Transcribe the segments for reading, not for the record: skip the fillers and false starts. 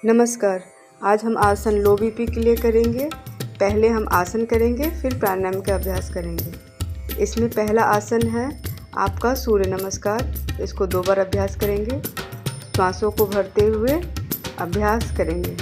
नमस्कार। आज हम आसन लो बीपी के लिए करेंगे। पहले हम आसन करेंगे, फिर प्राणायाम का अभ्यास करेंगे। इसमें पहला आसन है आपका सूर्य नमस्कार। इसको 2 बार अभ्यास करेंगे। श्वासों को भरते हुए अभ्यास करेंगे।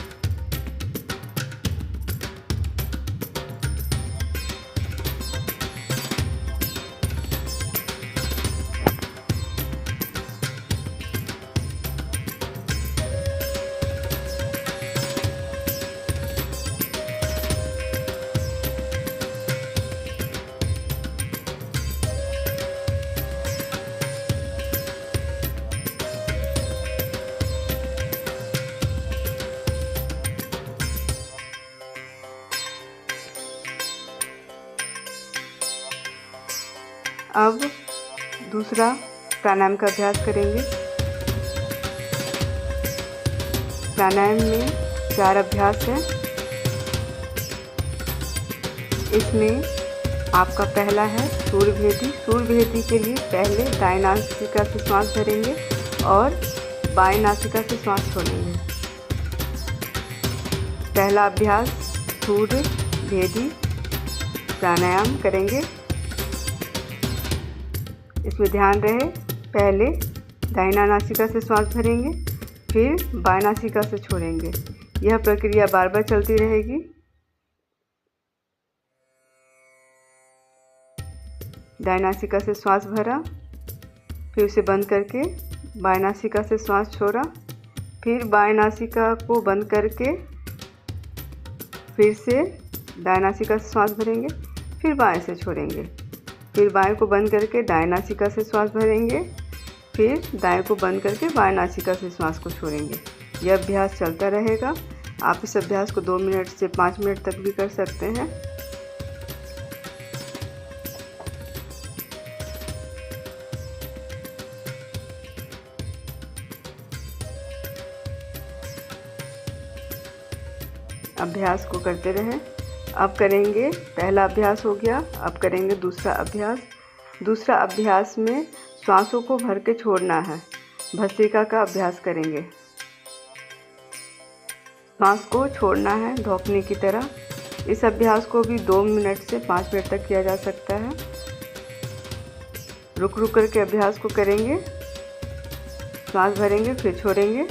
अब दूसरा प्राणायाम का अभ्यास करेंगे। प्राणायाम में 4 अभ्यास है। इसमें आपका पहला है सूर्यभेदी। सूर्यभेदी के लिए पहले दाएं नासिका से श्वास भरेंगे और बाएं नासिका से श्वास छोड़ेंगे। पहला अभ्यास सूर्यभेदी प्राणायाम करेंगे। इसमें ध्यान रहे, पहले दाहिना नासिका से श्वास भरेंगे, फिर बाएं नासिका से छोड़ेंगे। यह प्रक्रिया बार बार चलती रहेगी। दाएं नासिका से श्वास भरा, फिर उसे बंद करके बाएं नासिका से श्वास छोड़ा, फिर बाएं नासिका को बंद करके फिर से दाएं नासिका से श्वास भरेंगे, फिर बाएं से छोड़ेंगे, फिर बाएं को बंद करके दाएं नासिका से श्वास भरेंगे, फिर दाएं को बंद करके बाएं नासिका से श्वास को छोड़ेंगे। यह अभ्यास चलता रहेगा। आप इस अभ्यास को 2 मिनट से 5 मिनट तक भी कर सकते हैं। अभ्यास को करते रहें। अब करेंगे, पहला अभ्यास हो गया, अब करेंगे दूसरा अभ्यास। दूसरा अभ्यास में श्वासों को भर के छोड़ना है। भस्त्रिका का अभ्यास करेंगे। श्वास को छोड़ना है धौंकने की तरह। इस अभ्यास को भी 2 मिनट से 5 मिनट तक किया जा सकता है। रुक रुक करके अभ्यास को करेंगे। श्वास भरेंगे, फिर छोड़ेंगे।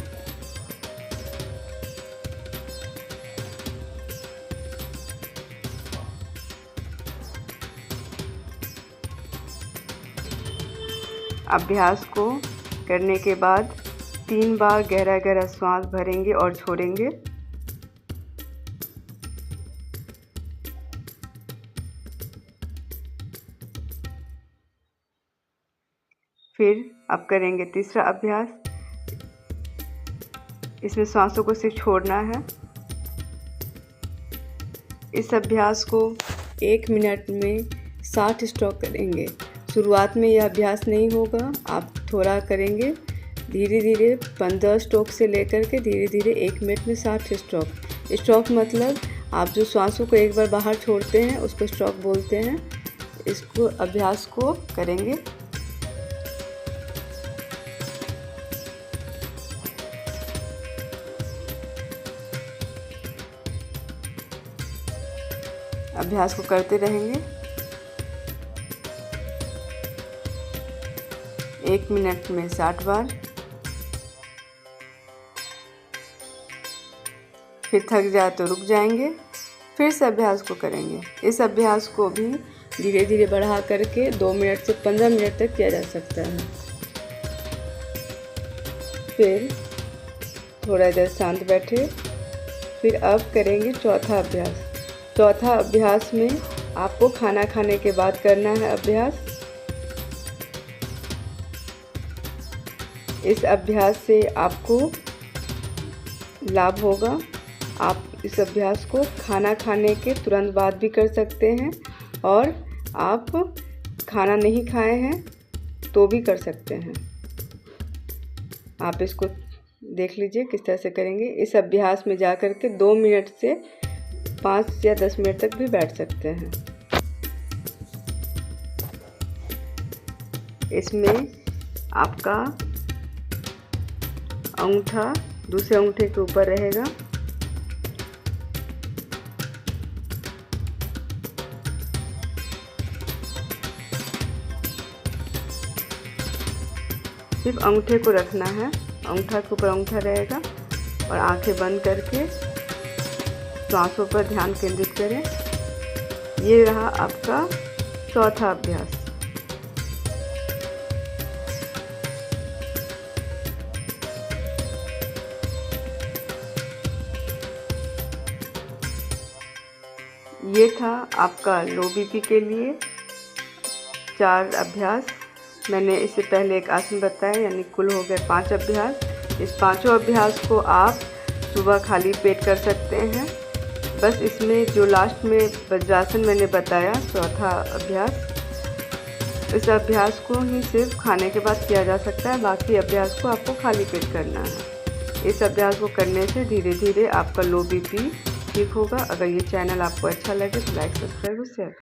अभ्यास को करने के बाद 3 बार गहरा गहरा श्वास भरेंगे और छोड़ेंगे। फिर अब करेंगे तीसरा अभ्यास। इसमें श्वासों को सिर्फ छोड़ना है। इस अभ्यास को 1 मिनट में 60 स्ट्रोक करेंगे। शुरुआत में यह अभ्यास नहीं होगा, आप थोड़ा करेंगे। धीरे धीरे 15 स्ट्रोक से लेकर के धीरे धीरे 1 मिनट में 60 स्ट्रोक। स्ट्रोक मतलब आप जो श्वासों को एक बार बाहर छोड़ते हैं उसको स्ट्रोक बोलते हैं। इसको अभ्यास को करेंगे। अभ्यास को करते रहेंगे। 1 मिनट में 60 बार। फिर थक जाए तो रुक जाएंगे, फिर से अभ्यास को करेंगे। इस अभ्यास को भी धीरे धीरे बढ़ा करके 2 मिनट से 15 मिनट तक किया जा सकता है। फिर थोड़ा देर शांत बैठे। फिर अब करेंगे चौथा अभ्यास। चौथा अभ्यास में आपको खाना खाने के बाद करना है अभ्यास। इस अभ्यास से आपको लाभ होगा। आप इस अभ्यास को खाना खाने के तुरंत बाद भी कर सकते हैं और आप खाना नहीं खाए हैं तो भी कर सकते हैं। आप इसको देख लीजिए किस तरह से करेंगे। इस अभ्यास में जा कर के 2 मिनट से 5 या 10 मिनट तक भी बैठ सकते हैं। इसमें आपका अंगूठा दूसरे अंगूठे के ऊपर रहेगा। सिर्फ अंगूठे को रखना है, अंगूठा के ऊपर अंगूठा रहेगा और आंखें बंद करके सांसों पर ध्यान केंद्रित करें। ये रहा आपका चौथा अभ्यास। ये था आपका लो बीपी के लिए 4 अभ्यास। मैंने इससे पहले एक आसन बताया, यानी कुल हो गए 5 अभ्यास। इस पांचों अभ्यास को आप सुबह खाली पेट कर सकते हैं। बस इसमें जो लास्ट में वज्रासन मैंने बताया, चौथा अभ्यास, इस अभ्यास को ही सिर्फ खाने के बाद किया जा सकता है। बाकी अभ्यास को आपको खाली पेट करना है। इस अभ्यास को करने से धीरे धीरे आपका लो बीपी ठीक होगा। अगर ये चैनल आपको अच्छा लगे तो लाइक, सब्सक्राइब और शेयर।